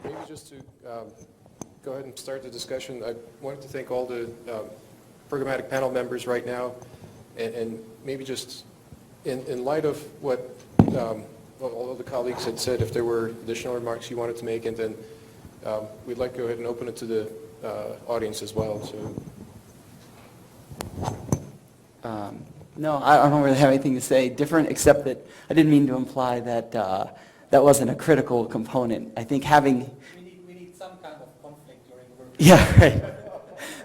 maybe just to go ahead and start the discussion, I wanted to thank all the Programmatic Panel members right now, and maybe just in light of what all of the colleagues had said, if there were additional remarks you wanted to make, and then we'd like to go ahead and open it to the audience as well. So. No, I don't really have anything to say different, except that I didn't mean to imply that that wasn't a critical component. I think having... We need some kind of conflict during the work. Yeah, right.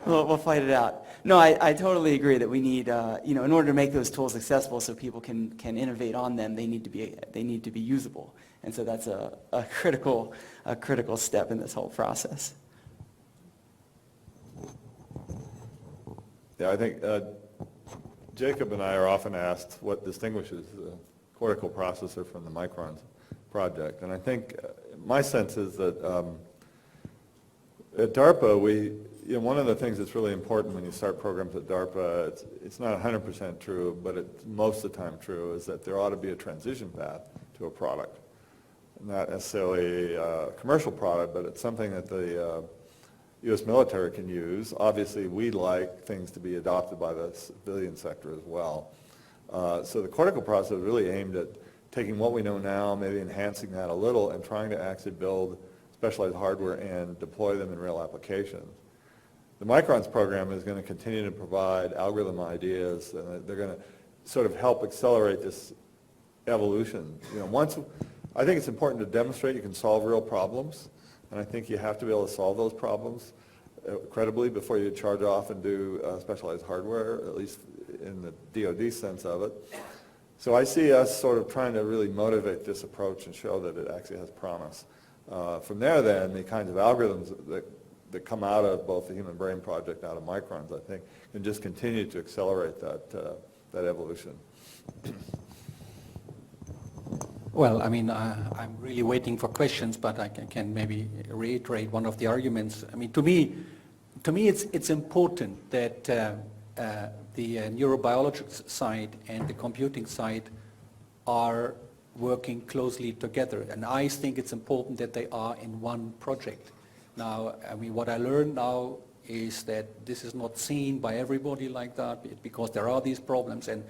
We'll fight it out. No, I totally agree that we need, in order to make those tools accessible so people can innovate on them, they need to be usable. And so that's a critical step in this whole process. Yeah, I think Jacob and I are often asked what distinguishes the cortical processor from the Microns project. And I think my sense is that at DARPA, one of the things that's really important when you start programs at DARPA, it's not 100% true, but it's most of the time true, is that there ought to be a transition path to a product. Not necessarily a commercial product, but it's something that the U.S. military can use. Obviously, we'd like things to be adopted by the civilian sector as well. So the cortical processor is really aimed at taking what we know now, maybe enhancing that a little, and trying to actually build specialized hardware and deploy them in real applications. The Microns program is going to continue to provide algorithm ideas, and they're going to sort of help accelerate this evolution. I think it's important to demonstrate you can solve real problems, and I think you have to be able to solve those problems credibly before you charge off and do specialized hardware, at least in the DoD sense of it. So I see us sort of trying to really motivate this approach and show that it actually has promise. From there then, the kinds of algorithms that come out of both the Human Brain Project, out of Microns, I think, can just continue to accelerate that evolution. Well, I mean, I'm really waiting for questions, but I can maybe reiterate one of the arguments. I mean, to me, it's important that the neurobiologics side and the computing side are working closely together, and I think it's important that they are in one project. Now, I mean, what I learned now is that this is not seen by everybody like that, because there are these problems, and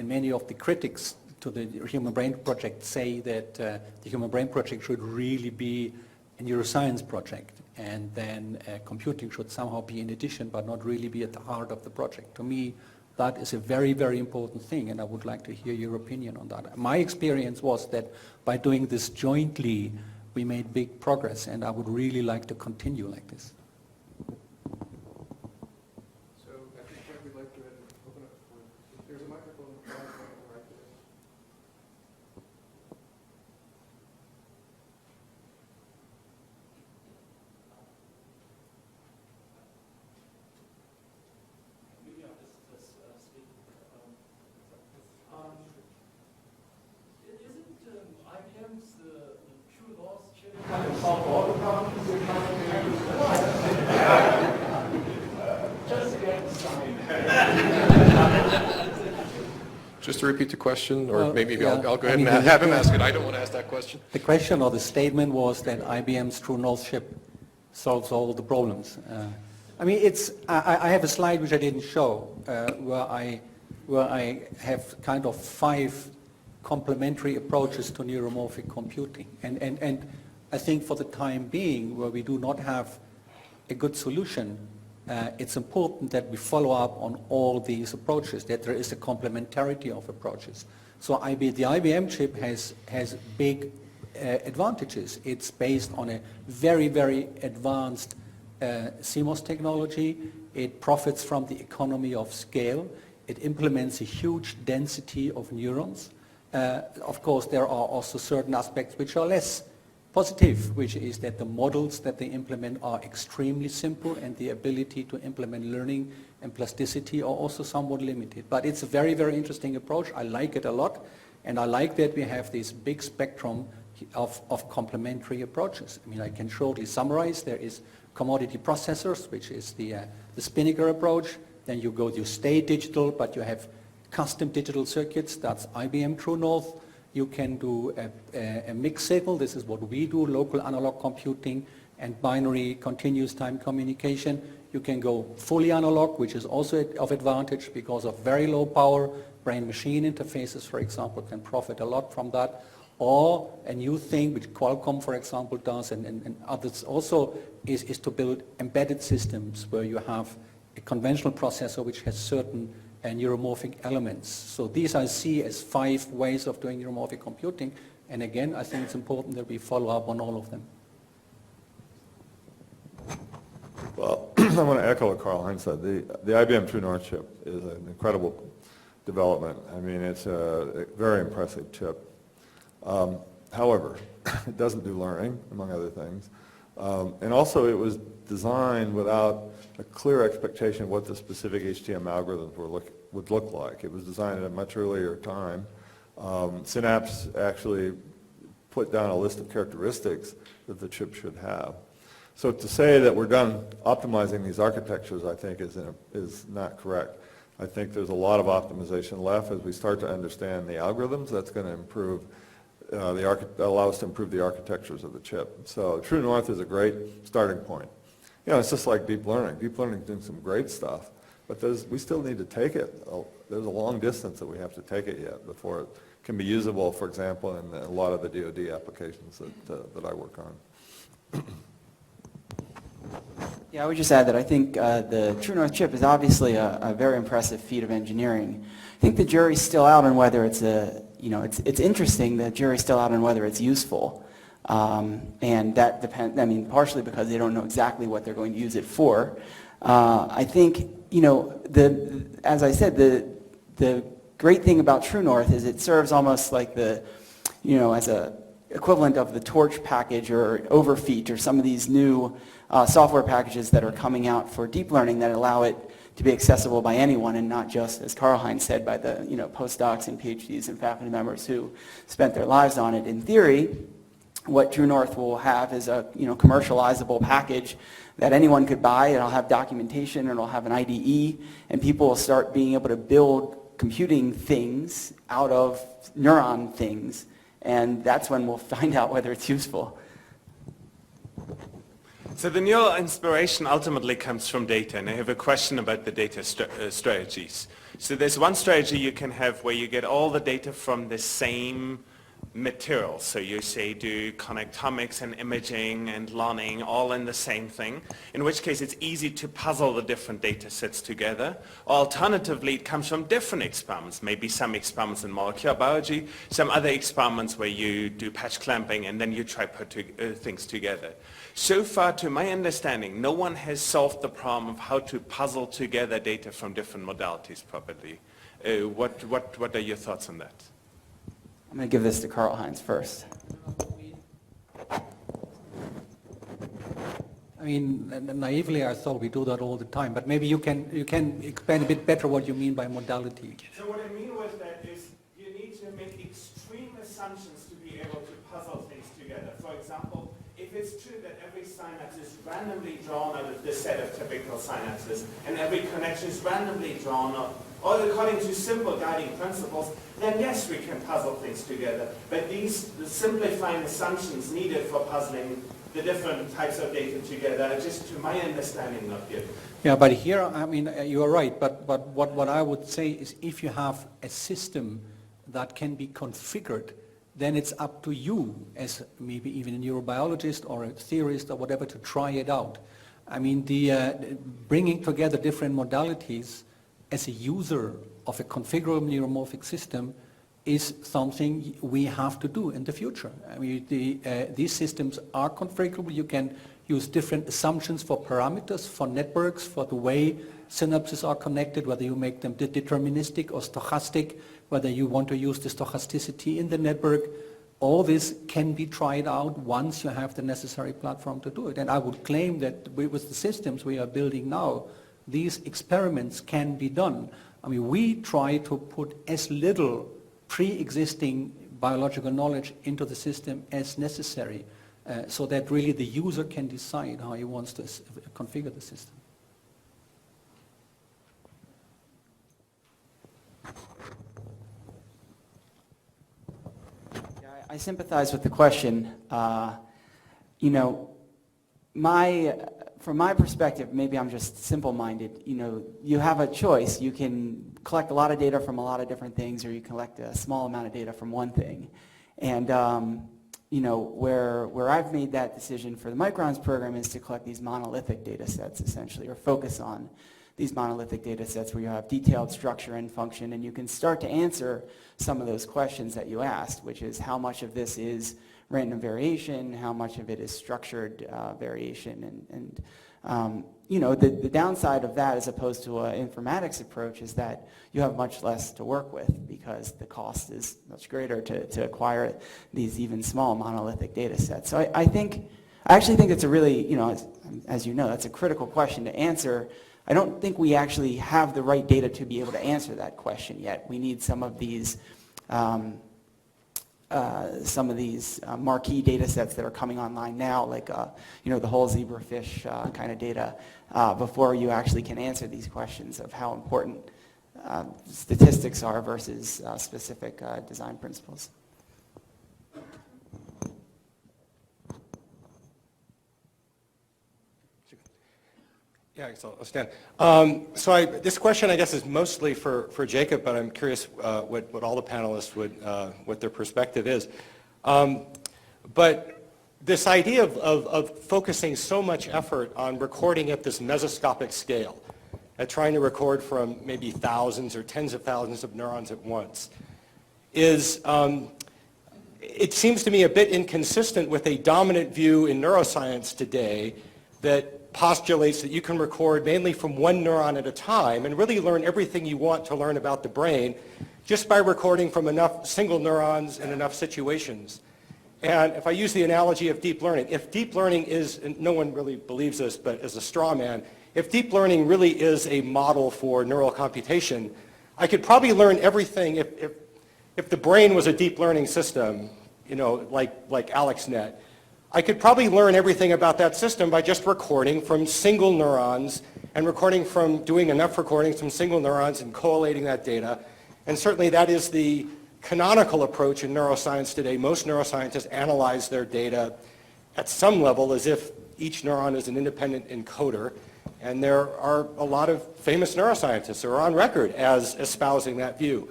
many of the critics to the Human Brain Project say that the Human Brain Project should really be a neuroscience project, and then computing should somehow be in addition, but not really be at the heart of the project. To me, that is a very, very important thing, and I would like to hear your opinion on that. My experience was that by doing this jointly, we made big progress, and I would really like to continue like this. So at this point, we'd like to open up for, there's a microphone right there. Isn't IBM's True North chip kind of solve all the problems you're trying to just to get Just to repeat the question, or Well, maybe yeah. I'll go ahead I mean, and have him ask it. I don't want to ask that question. The question or the statement was that IBM's True North chip solves all the problems. I mean, I have a slide which I didn't show, where I have kind of 5 complementary approaches to neuromorphic computing. And I think for the time being, where we do not have a good solution, it's important that we follow up on all these approaches, that there is a complementarity of approaches. So the IBM chip has big advantages. It's based on a very, very advanced CMOS technology. It profits from the economy of scale. It implements a huge density of neurons. Of course, there are also certain aspects which are less positive, which is that the models that they implement are extremely simple, and the ability to implement learning and plasticity are also somewhat limited. But it's a very, very interesting approach. I like it a lot, and I like that we have this big spectrum of complementary approaches. I mean, I can shortly summarize. There is commodity processors, which is the Spinnaker approach. Then you stay digital, but you have custom digital circuits. That's IBM True North. You can do a mixed signal. This is what we do, local analog computing and binary continuous time communication. You can go fully analog, which is also of advantage because of very low power. Brain-machine interfaces, for example, can profit a lot from that. Or a new thing which Qualcomm, for example, does, and others also, is to build embedded systems where you have a conventional processor which has certain neuromorphic elements. So these I see as 5 ways of doing neuromorphic computing. And again, I think it's important that we follow up on all of them. Well, I want to echo what Karl Heinz said. The IBM True North chip is an incredible development. I mean, it's a very impressive chip. However, it doesn't do learning, among other things. And also it was designed without a clear expectation of what the specific HTM algorithms would look like. It was designed at a much earlier time. Synapse actually put down a list of characteristics that the chip should have. So to say that we're done optimizing these architectures, I think, is not correct. I think there's a lot of optimization left as we start to understand the algorithms. That's going to improve allow us to improve the architectures of the chip. So True North is a great starting point. You know, it's just like deep learning. Deep learning is doing some great stuff, but we still need to take it. There's a long distance that we have to take it yet before it can be usable, for example, in a lot of the DoD applications that I work on. Yeah, I would just add that I think the True North chip is obviously a very impressive feat of engineering. I think the jury's still out on whether it's it's interesting. The jury's still out on whether it's useful, and that depends. I mean, partially because they don't know exactly what they're going to use it for. I think as I said, the great thing about True North is it serves almost like as a equivalent of the Torch package or Overfeet or some of these new software packages that are coming out for deep learning that allow it to be accessible by anyone and not just, as Karl Heinz said, by the postdocs and PhDs and faculty members who spent their lives on it. In theory, what True North will have is a commercializable package that anyone could buy. It'll have documentation and it'll have an IDE, and people will start being able to build computing things out of neuron things, and that's when we'll find out whether it's useful. So the neural inspiration ultimately comes from data, and I have a question about the data strategies. So there's one strategy you can have where you get all the data from the same material. So you say do connectomics and imaging and learning all in the same thing, in which case it's easy to puzzle the different data sets together. Alternatively, it comes from different experiments, maybe some experiments in molecular biology, some other experiments where you do patch clamping and then you try put things together. So far, to my understanding, no one has solved the problem of how to puzzle together data from different modalities properly. What are your thoughts on that? I'm going to give this to Karl Heinz first. I mean, naively, I thought we do that all the time, but maybe you can explain a bit better what you mean by modality. So what I mean with that is you need to make extreme assumptions to be able to puzzle things together. For example, if it's true that every synapse is randomly drawn out of this set of typical synapses, and every connection is randomly drawn out, all according to simple guiding principles, then yes, we can puzzle things together. But the simplifying assumptions needed for puzzling the different types of data together are just, to my understanding, not good. Yeah, but here, I mean, you are right, but what I would say is if you have a system that can be configured, then it's up to you as maybe even a neurobiologist or a theorist or whatever to try it out. I mean, bringing together different modalities as a user of a configurable neuromorphic system is something we have to do in the future. I mean, these systems are configurable. You can use different assumptions for parameters, for networks, for the way synapses are connected, whether you make them deterministic or stochastic, whether you want to use the stochasticity in the network. All this can be tried out once you have the necessary platform to do it. And I would claim that with the systems we are building now, these experiments can be done. I mean, we try to put as little pre-existing biological knowledge into the system as necessary so that really the user can decide how he wants to configure the system. I sympathize with the question. You know, from my perspective, maybe I'm just simple-minded. You know, you have a choice. You can collect a lot of data from a lot of different things, or you collect a small amount of data from one thing. And you know, where I've made that decision for the microns program is to collect these monolithic data sets, essentially, or focus on these monolithic data sets where you have detailed structure and function, and you can start to answer some of those questions that you asked, which is how much of this is random variation, how much of it is structured variation, and you know, the downside of that as opposed to an informatics approach is that you have much less to work with because the cost is much greater to acquire these even small monolithic data sets. So I actually think it's a really, you know, as you know, that's a critical question to answer. I don't think we actually have the right data to be able to answer that question yet. We need some of these marquee data sets that are coming online now, like you know, the whole zebrafish kind of data, before you actually can answer these questions of how important statistics are versus specific design principles. Yeah, so I'll stand. This question, I guess, is mostly for Jacob, but I'm curious what all the panelists what their perspective is. But this idea of focusing so much effort on recording at this mesoscopic scale, at trying to record from maybe thousands or tens of thousands of neurons at once, is, it seems to me a bit inconsistent with a dominant view in neuroscience today that postulates that you can record mainly from one neuron at a time and really learn everything you want to learn about the brain just by recording from enough single neurons in enough situations. And if I use the analogy of deep learning, if deep learning is, and no one really believes this, but as a straw man, if deep learning really is a model for neural computation, I could probably learn everything if the brain was a deep learning system, you know, like AlexNet. I could probably learn everything about that system by just recording from single neurons and doing enough recordings from single neurons and collating that data. And certainly that is the canonical approach in neuroscience today. Most neuroscientists analyze their data at some level as if each neuron is an independent encoder. And there are a lot of famous neuroscientists who are on record as espousing that view.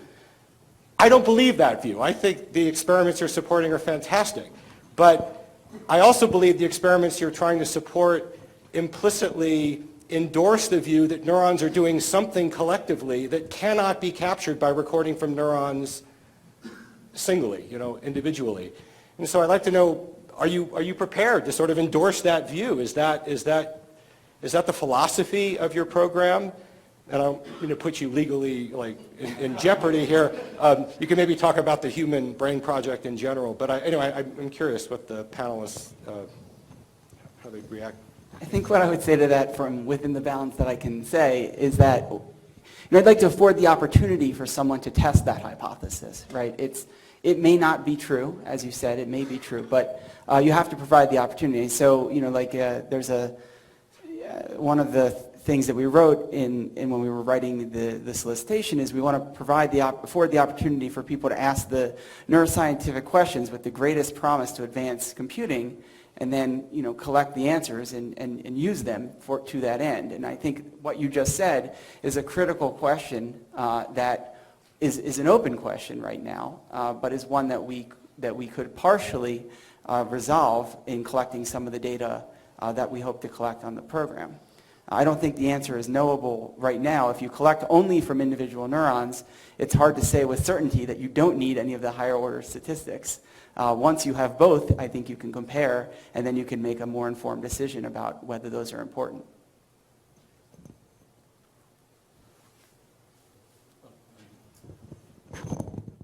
I don't believe that view. I think the experiments you're supporting are fantastic. But I also believe the experiments you're trying to support implicitly endorse the view that neurons are doing something collectively that cannot be captured by recording from neurons singly, you know, individually. And so I'd like to know, are you prepared to sort of endorse that view? Is that the philosophy of your program? And I'm going to put you legally in jeopardy here. You can maybe talk about the Human Brain Project in general, but anyway, I'm curious what the panelists, how they react. I think what I would say to that from within the bounds that I can say is that, you know, I'd like to afford the opportunity for someone to test that hypothesis, right? It may not be true, as you said, it may be true, but you have to provide the opportunity. So, you know, like there's one of the things that we wrote in when we were writing the solicitation is we want to afford the opportunity for people to ask the neuroscientific questions with the greatest promise to advance computing, and then, you know, collect the answers and use them to that end. And I think what you just said is a critical question that is an open question right now, but is one that we could partially resolve in collecting some of the data that we hope to collect on the program. I don't think the answer is knowable right now. If you collect only from individual neurons, it's hard to say with certainty that you don't need any of the higher order statistics. Once you have both, I think you can compare, and then you can make a more informed decision about whether those are important.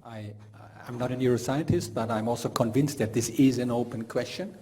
I'm not a neuroscientist, but I'm also convinced that this is an open question.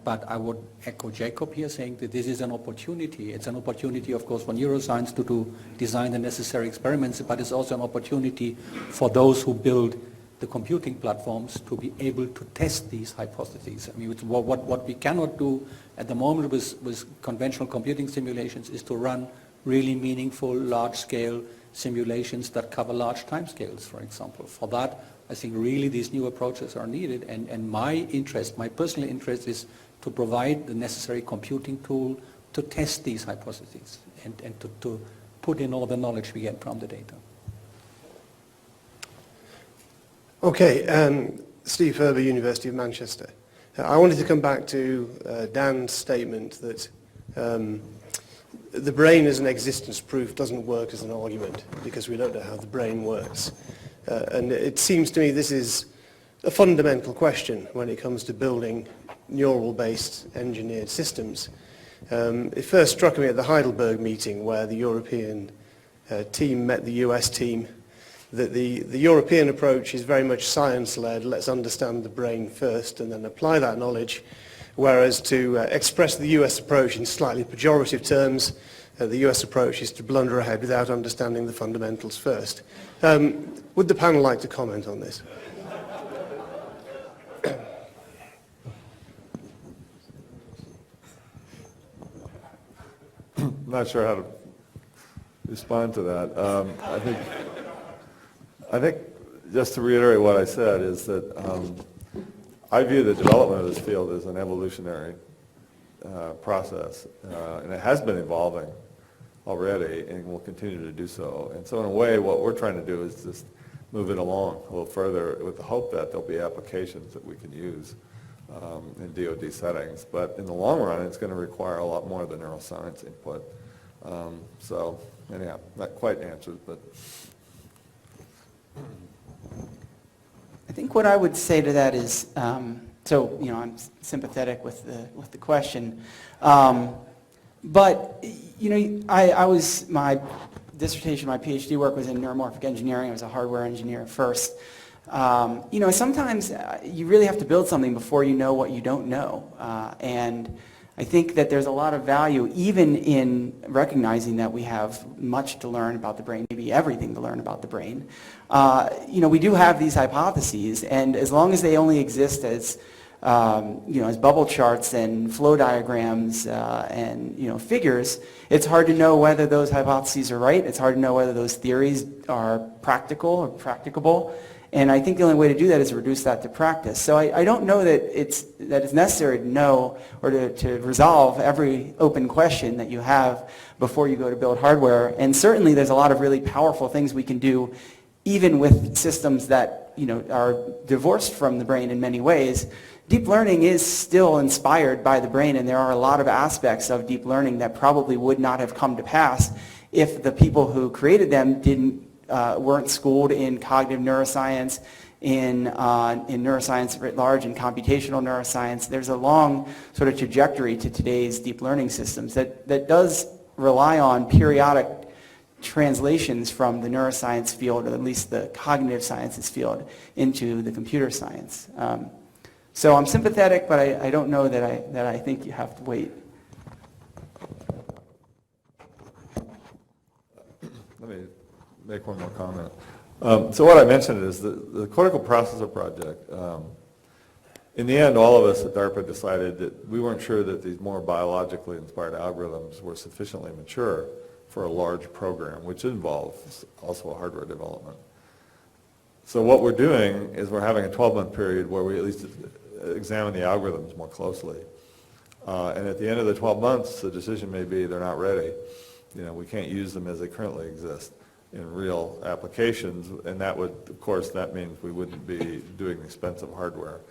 But I would echo Jacob here saying that this is an opportunity. It's an opportunity, of course, for neuroscience to design the necessary experiments, but it's also an opportunity for those who build the computing platforms to be able to test these hypotheses. I mean, what we cannot do at the moment with conventional computing simulations is to run really meaningful, large-scale simulations that cover large timescales, for example. For that, I think really these new approaches are needed, and my interest, my personal interest is to provide the necessary computing tool to test these hypotheses and to put in all the knowledge we get from the data. Okay, Steve Herber, University of Manchester. I wanted to come back to Dan's statement that the brain as an existence proof doesn't work as an argument because we don't know how the brain works. And it seems to me this is a fundamental question when it comes to building neural-based engineered systems. It first struck me at the Heidelberg meeting where the European team met the US team, that the European approach is very much science-led. Let's understand the brain first and then apply that knowledge, whereas to express the US approach in slightly pejorative terms, the US approach is to blunder ahead without understanding the fundamentals first. Would the panel like to comment on this? I'm not sure how to respond to that. I think, just to reiterate what I said, is that I view the development of this field as an evolutionary process, and it has been evolving already and will continue to do so. And so in a way, what we're trying to do is just move it along a little further with the hope that there'll be applications that we can use in DoD settings. But in the long run, it's going to require a lot more of the neuroscience input. So anyhow, not quite answered, but... I think what I would say to that is, so, you know, I'm sympathetic with the question. But, you know, my dissertation, my PhD work was in neuromorphic engineering. I was a hardware engineer first. You know, sometimes you really have to build something before you know what you don't know. And I think that there's a lot of value even in recognizing that we have much to learn about the brain, maybe everything to learn about the brain. You know, we do have these hypotheses, and as long as they only exist as you know, as bubble charts and flow diagrams and, you know, figures, it's hard to know whether those hypotheses are right. It's hard to know whether those theories are practical or practicable. And I think the only way to do that is reduce that to practice. So I don't know that it's necessary to know or to resolve every open question that you have before you go to build hardware. And certainly there's a lot of really powerful things we can do even with systems that, you know, are divorced from the brain in many ways. Deep learning is still inspired by the brain, and there are a lot of aspects of deep learning that probably would not have come to pass if the people who created them weren't schooled in cognitive neuroscience, in neuroscience writ large, in computational neuroscience. There's a long sort of trajectory to today's deep learning systems that does rely on periodic translations from the neuroscience field, or at least the cognitive sciences field, into the computer science. So I'm sympathetic, but I don't know that I think you have to wait. Let me make one more comment. So what I mentioned is the cortical processor project. In the end, all of us at DARPA decided that we weren't sure that these more biologically inspired algorithms were sufficiently mature for a large program, which involves also a hardware development. So what we're doing is we're having a 12-month period where we at least examine the algorithms more closely. And at the end of the 12 months, the decision may be they're not ready. You know, we can't use them as they currently exist in real applications, and that would, of course, that means we wouldn't be doing expensive hardware.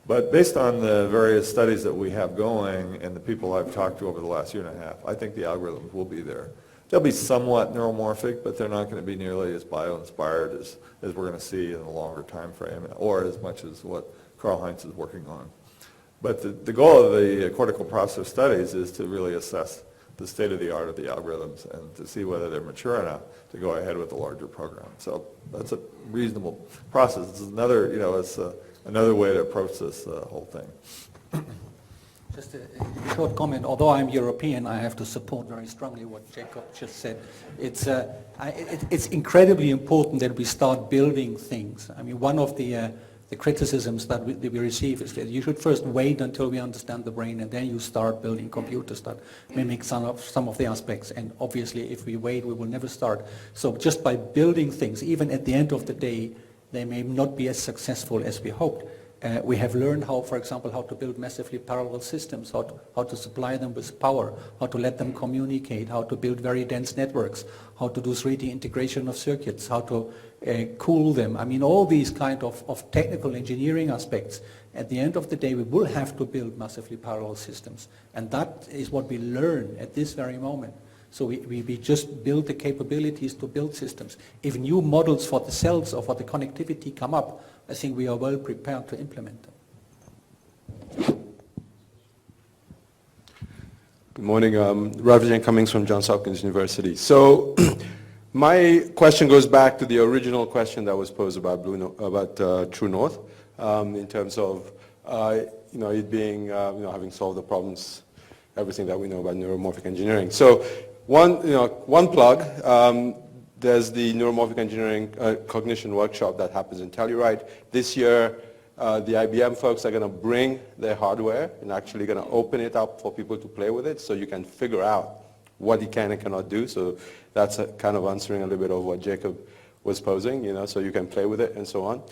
But based on the various studies that we have going and the people I've talked to over the last year and a half, I think the algorithms will be there. They'll be somewhat neuromorphic, but they're not going to be nearly as bio-inspired as we're going to see in a longer time frame, or as much as what Karl Heinz is working on. But the goal of the cortical processor studies is to really assess the state of the art of the algorithms and to see whether they're mature enough to go ahead with a larger program. So that's a reasonable process. It's another, you know, it's another way to approach this whole thing. Just a short comment. Although I'm European, I have to support very strongly what Jacob just said. It's incredibly important that we start building things. I mean, one of the criticisms that we receive is that you should first wait until we understand the brain, and then you start building computers that mimic some of the aspects. And obviously, if we wait, we will never start. So just by building things, even at the end of the day, they may not be as successful as we hoped. We have learned how, for example, how to build massively parallel systems, how to supply them with power, how to let them communicate, how to build very dense networks, how to do 3D integration of circuits, how to cool them. I mean, all these kind of technical engineering aspects. At the end of the day, we will have to build massively parallel systems. And that is what we learn at this very moment. So we just build the capabilities to build systems. If new models for the cells or for the connectivity come up, I think we are well prepared to implement them. Good morning. Ravijan Cummings from Johns Hopkins University. So my question goes back to the original question that was posed about True North, in terms of it being having solved the problems, everything that we know about neuromorphic engineering. So one plug. There's the Neuromorphic Engineering Cognition Workshop that happens in Telluride. This year, the IBM folks are going to bring their hardware and actually going to open it up for people to play with it so you can figure out what it can and cannot do. So that's kind of answering a little bit of what Jacob was posing, so you can play with it and so on.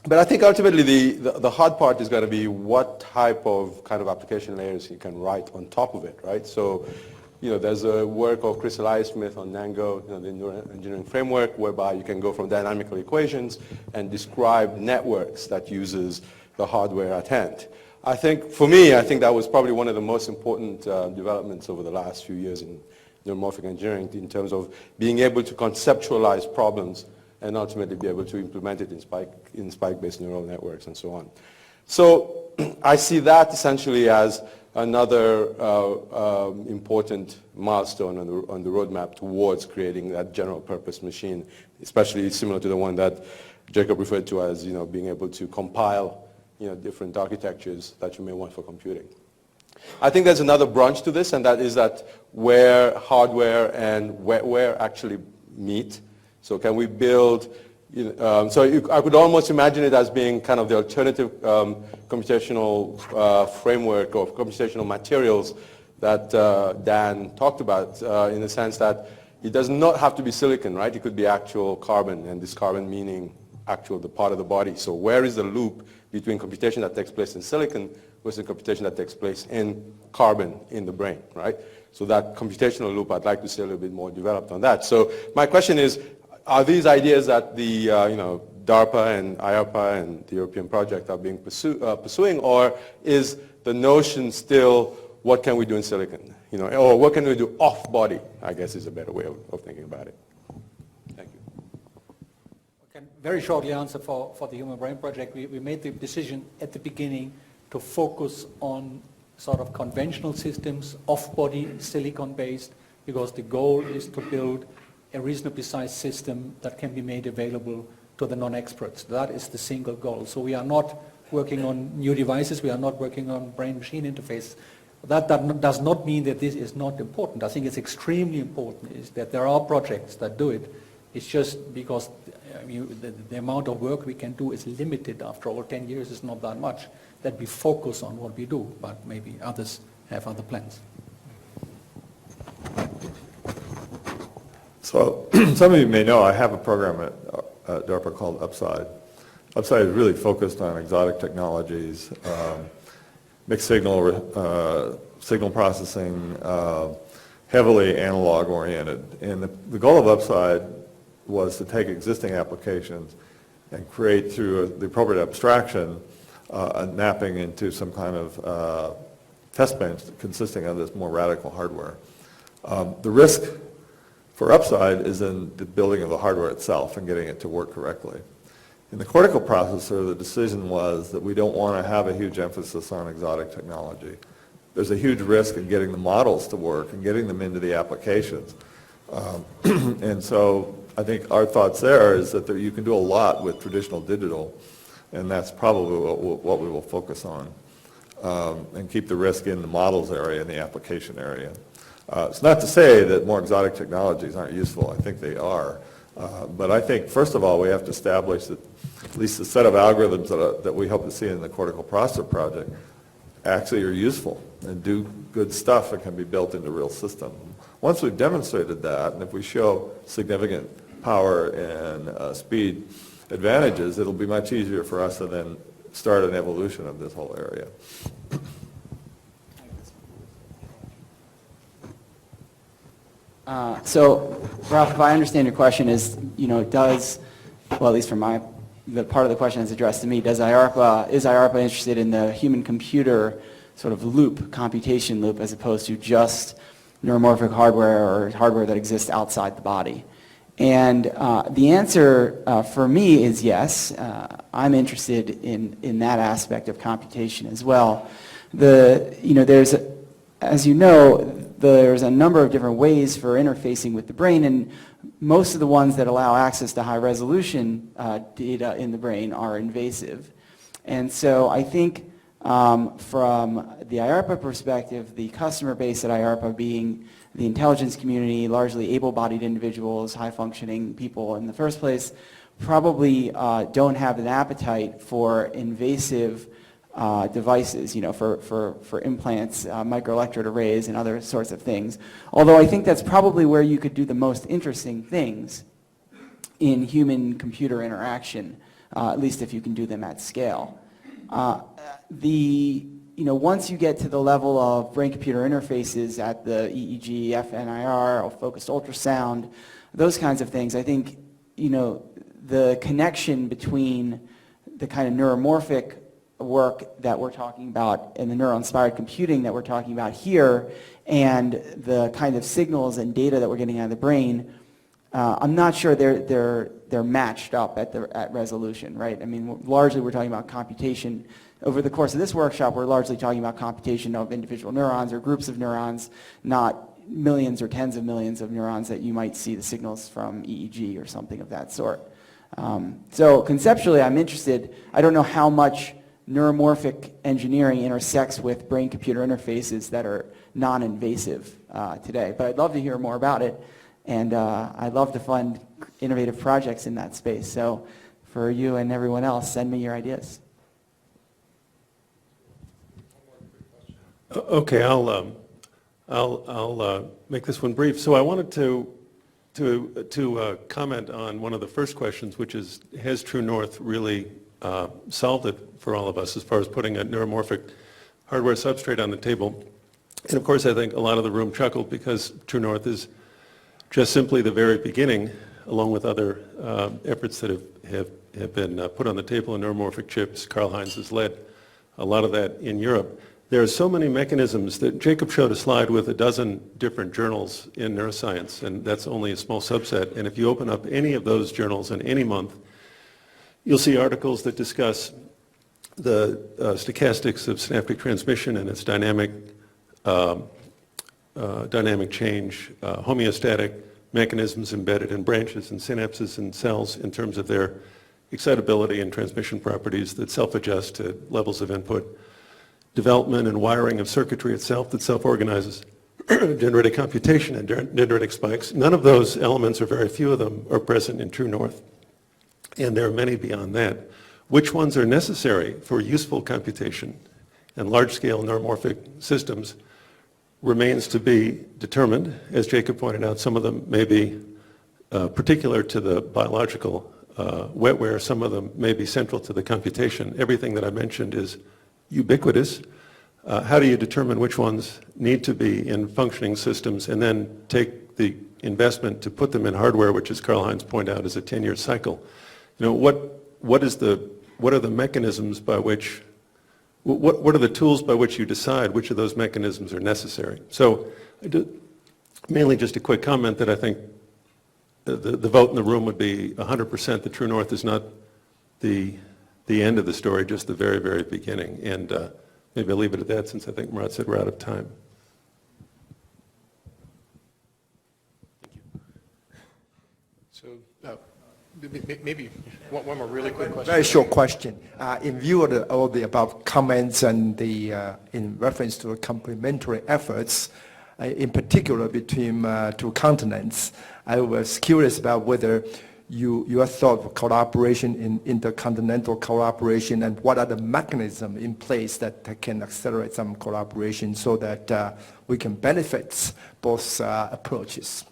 But I think ultimately the hard part is going to be what type of kind of application layers you can write on top of it, right? So there's a work of Chris Elias-Smith on NANGO, the Neural Engineering Framework, whereby you can go from dynamical equations and describe networks that uses the hardware at hand. I think that was probably one of the most important developments over the last few years in neuromorphic engineering in terms of being able to conceptualize problems and ultimately be able to implement it in spike-based neural networks and so on. So I see that essentially as another important milestone on the roadmap towards creating that general purpose machine, especially similar to the one that Jacob referred to as being able to compile different architectures that you may want for computing. I think there's another branch to this, and that is that where hardware and wetware actually meet. So can we build I could almost imagine it as being kind of the alternative computational framework of computational materials that Dan talked about, in the sense that it does not have to be silicon, right? It could be actual carbon, and this carbon meaning the part of the body. So where is the loop between computation that takes place in silicon versus computation that takes place in carbon in the brain, right? So that computational loop, I'd like to see a little bit more developed on that. So my question is, are these ideas that the DARPA and IARPA and the European project are being pursuing, or is the notion still what can we do in silicon, or what can we do off body? I guess is a better way of thinking about it. Thank you. I can very shortly answer for the Human Brain Project. We made the decision at the beginning to focus on sort of conventional systems, off-body, silicon-based, because the goal is to build a reasonably sized system that can be made available to the non-experts. That is the single goal. So we are not working on new devices. We are not working on brain-machine interface. That does not mean that this is not important. I think it's extremely important is that there are projects that do it. It's just because the amount of work we can do is limited. After all, 10 years is not that much, that we focus on what we do, but maybe others have other plans. So some of you may know I have a program at DARPA called Upside. Upside is really focused on exotic technologies, mixed signal processing, heavily analog oriented. And the goal of Upside was to take existing applications and create through the appropriate abstraction a mapping into some kind of test bench consisting of this more radical hardware. The risk for Upside is in the building of the hardware itself and getting it to work correctly. In the cortical processor, the decision was that we don't want to have a huge emphasis on exotic technology. There's a huge risk in getting the models to work and getting them into the applications. And so I think our thoughts there is that you can do a lot with traditional digital, and that's probably what we will focus on, and keep the risk in the models area and the application area. It's not to say that more exotic technologies aren't useful. I think they are. But I think, first of all, we have to establish that at least the set of algorithms that we hope to see in the cortical processor project actually are useful and do good stuff and can be built into real systems. Once we've demonstrated that, and if we show significant power and speed, advantages, it'll be much easier for us to then start an evolution of this whole area. So, Ralph, if I understand your question is, well, at least from the part of the question that's addressed to me, is IARPA interested in the human-computer sort of loop, computation loop, as opposed to just neuromorphic hardware or hardware that exists outside the body? And the answer for me is yes. I'm interested in that aspect of computation as well. There's, as you know, there's a number of different ways for interfacing with the brain, and most of the ones that allow access to high-resolution data in the brain are invasive. And so I think from the IARPA perspective, the customer base at IARPA being the intelligence community, largely able-bodied individuals, high-functioning people in the first place, probably don't have an appetite for invasive devices, for implants, microelectrode arrays, and other sorts of things. Although I think that's probably where you could do the most interesting things in human-computer interaction, at least if you can do them at scale. Once you get to the level of brain-computer interfaces at the EEG, FNIR, or focused ultrasound, those kinds of things, I think, the connection between the kind of neuromorphic work that we're talking about and the neural-inspired computing that we're talking about here and the kind of signals and data that we're getting out of the brain, I'm not sure they're matched up at resolution, right? I mean, largely we're talking about computation. Over the course of this workshop, we're largely talking about computation of individual neurons or groups of neurons, not millions or tens of millions of neurons that you might see the signals from EEG or something of that sort. So conceptually, I'm interested. I don't know how much neuromorphic engineering intersects with brain-computer interfaces that are non-invasive today, but I'd love to hear more about it, and I'd love to fund innovative projects in that space. So for you and everyone else, send me your ideas. Okay, I'll make this one brief. So I wanted to comment on one of the first questions, which is, has True North really solved it for all of us as far as putting a neuromorphic hardware substrate on the table? And of course, I think a lot of the room chuckled because True North is just simply the very beginning, along with other efforts that have been put on the table in neuromorphic chips. Karl Heinz has led a lot of that in Europe. There are so many mechanisms that Jacob showed a slide with a dozen different journals in neuroscience, and that's only a small subset. And if you open up any of those journals in any month, you'll see articles that discuss the stochastics of synaptic transmission and its dynamic change, homeostatic mechanisms embedded in branches and synapses and cells in terms of their excitability and transmission properties that self-adjust to levels of input, development and wiring of circuitry itself that self-organizes, dendritic computation and dendritic spikes. None of those elements, or very few of them, are present in True North. And there are many beyond that. Which ones are necessary for useful computation and large-scale neuromorphic systems remains to be determined. As Jacob pointed out, some of them may be particular to the biological wetware. Some of them may be central to the computation. Everything that I mentioned is ubiquitous. How do you determine which ones need to be in functioning systems and then take the investment to put them in hardware, which, as Karl Heinz pointed out, is a 10-year cycle? What are the mechanisms by which, what are the tools by which you decide which of those mechanisms are necessary? So mainly just a quick comment that I think the vote in the room would be 100% that True North is not the end of the story, just the very, very beginning. And maybe I'll leave it at that since I think Murat said we're out of time. So maybe one more really quick question. Very short question. In view of all the above comments and in reference to the complementary efforts, in particular between two continents, I was curious about whether your thought of collaboration in intercontinental collaboration and what are the mechanisms in place that can accelerate some collaboration so that we can benefit both approaches.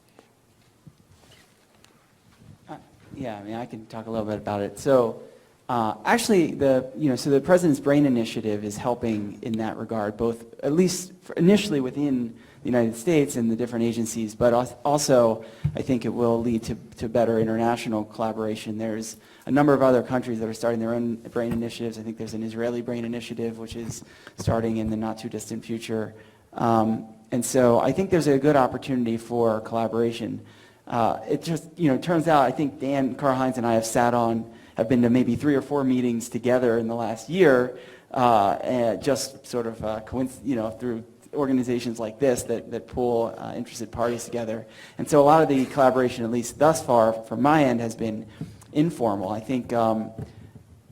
Yeah, I mean, I can talk a little bit about it. So, actually, so the President's Brain Initiative is helping in that regard, both at least initially within the United States and the different agencies, but also I think it will lead to better international collaboration. There's a number of other countries that are starting their own brain initiatives. I think there's an Israeli brain initiative, which is starting in the not too distant future. And so I think there's a good opportunity for collaboration. It just, turns out, I think Dan, Karl-Heinz, and I have been to maybe 3 or 4 meetings together in the last year, and just sort of, through organizations like this that pull interested parties together. And so a lot of the collaboration, at least thus far, from my end, has been informal. I think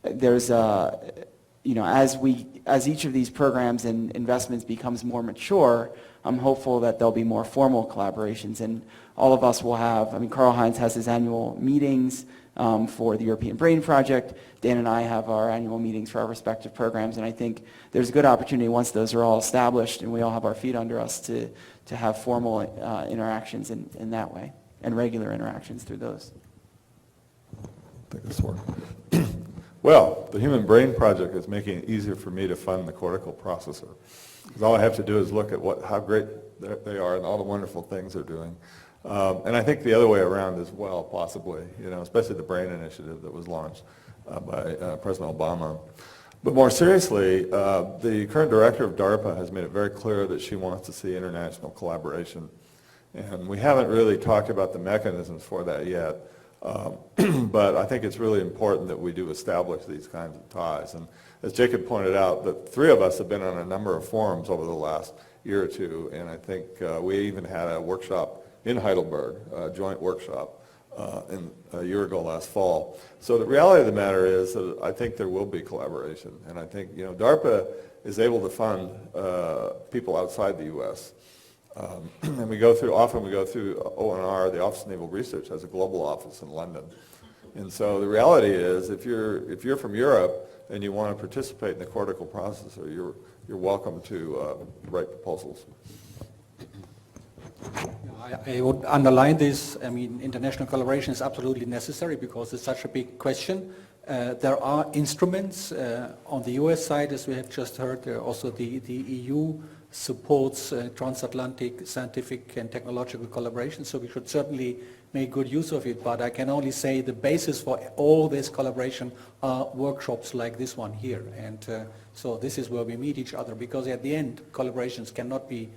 there's, as each of these programs and investments becomes more mature, I'm hopeful that there'll be more formal collaborations, and all of us will have, Karl-Heinz has his annual meetings for the European Brain Project. Dan and I have our annual meetings for our respective programs, and I think there's a good opportunity once those are all established and we all have our feet under us to have formal interactions in that way, and regular interactions through those. I think this works. Well, the Human Brain Project is making it easier for me to fund the cortical processor. Because all I have to do is look at how great they are and all the wonderful things they're doing. And I think the other way around as well, possibly, especially the Brain Initiative that was launched by President Obama. But more seriously, the current director of DARPA has made it very clear that she wants to see international collaboration. And we haven't really talked about the mechanisms for that yet. But I think it's really important that we do establish these kinds of ties. And as Jacob pointed out, the 3 of us have been on a number of forums over the last year or 2, and I think we even had a workshop in Heidelberg, a joint workshop a year ago last fall. So the reality of the matter is that I think there will be collaboration, and I think DARPA is able to fund people outside the U.S. And often we go through ONR, the Office of Naval Research has a global office in London. And so the reality is if you're from Europe and you want to participate in the cortical processor, you're welcome to write proposals. I would underline this. International collaboration is absolutely necessary because it's such a big question. There are instruments on the US side, as we have just heard. Also the EU supports transatlantic scientific and technological collaboration, so we should certainly make good use of it. But I can only say the basis for all this collaboration are workshops like this one here. And so this is where we meet each other, because at the end, collaborations cannot be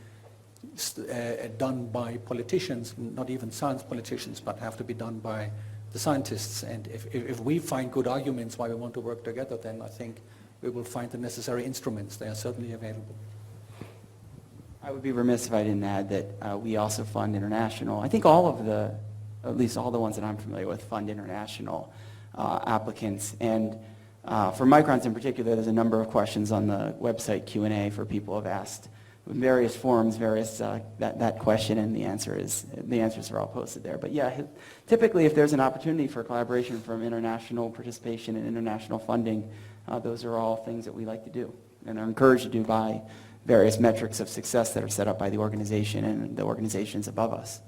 done by politicians, not even science politicians, but have to be done by the scientists. And if we find good arguments why we want to work together, then I think we will find the necessary instruments. They are certainly available. I would be remiss if I didn't add that we also fund international. I think at least all the ones that I'm familiar with, fund international applicants. And for microns in particular, there's a number of questions on the website Q&A for people who have asked in various forms, that question, and the answers are all posted there. But yeah, typically if there's an opportunity for collaboration from international participation and international funding, those are all things that we like to do and are encouraged to do by various metrics of success that are set up by the organization and the organizations above us.